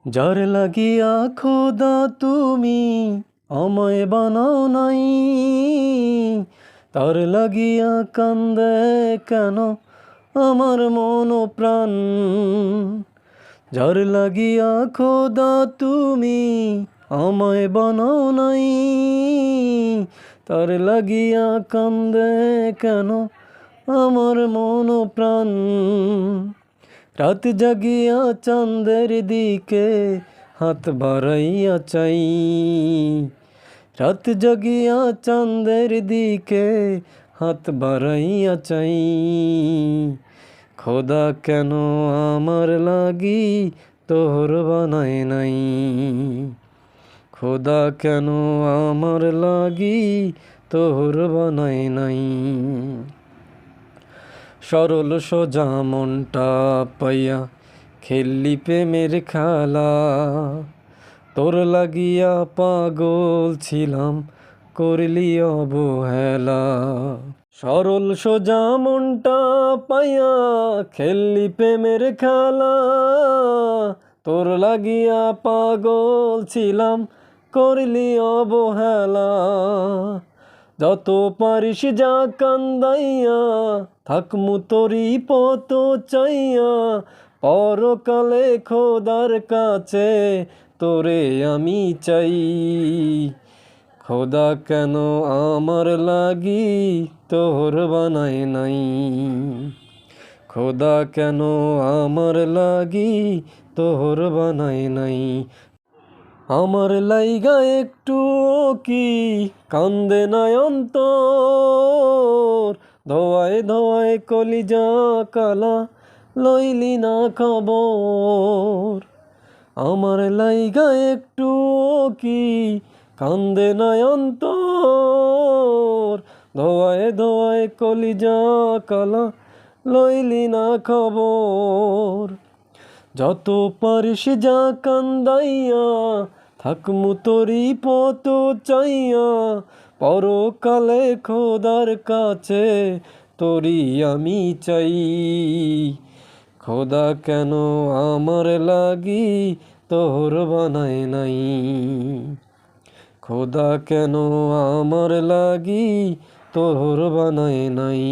যার লাগিয়া খোদা তুমি আমায় বানাও নাই, তার লাগিয়া কান্দে কেন আমার মন ও প্রাণ। যার লাগিয়া খোদা তুমি আমায় বানাও নাই, তার লাগিয়া কান্দে কেন আমার মন ও প্রাণ। রাত জাগিয়া চাঁদের দিকে হাত বাড়াইয়া চাই, রাত জাগিয়া চাঁদের দিকে হাত বাড়াইয়া চাই। খোদা কেন আমার লাগি তোর বানায় নাই, খোদা কেন আমার লাগি তোর বানায় নাই। সরল সোজা মনটা পাইয়া খেললি প্রেমের খেলা, তোর লাগিয়া পাগল ছিলাম করলি অবহেলা। সরল সোজা মনটা পাইয়া খেললি প্রেমের খেলা, তোর লাগিয়া পাগল ছিলাম করলি অবহেলা। যত পারিস যা কান্দাইয়া থাকমু তোরি পত চাইয়া, পরকালে খোদার কাছে তোরে আমি চাই। খোদা কেন আমার লাগি তোর বানায় নাই, খোদা কেন আমার লাগি তোর বানায় নাই। আমার লাইগা একটু কি কান্দে না অন্তর, ধোয়ায় ধোয়ায় কলিজা কালা লইলি না খবর। আমার লাইগা একটু কি কান্দে না অন্তর, ধোয়ায় ধোয়ায় কলিজা কালা লইলি না খবর। যত পারিস যা কান্দাইয়া থাকমু তোরি পত চাইয়া, পরকালে খোদার কাছে তোরি আমি চাই। খোদা কেন আমার লাগি তোর বানায় নাই, খোদা কেন আমার লাগি তোর বানায় নাই।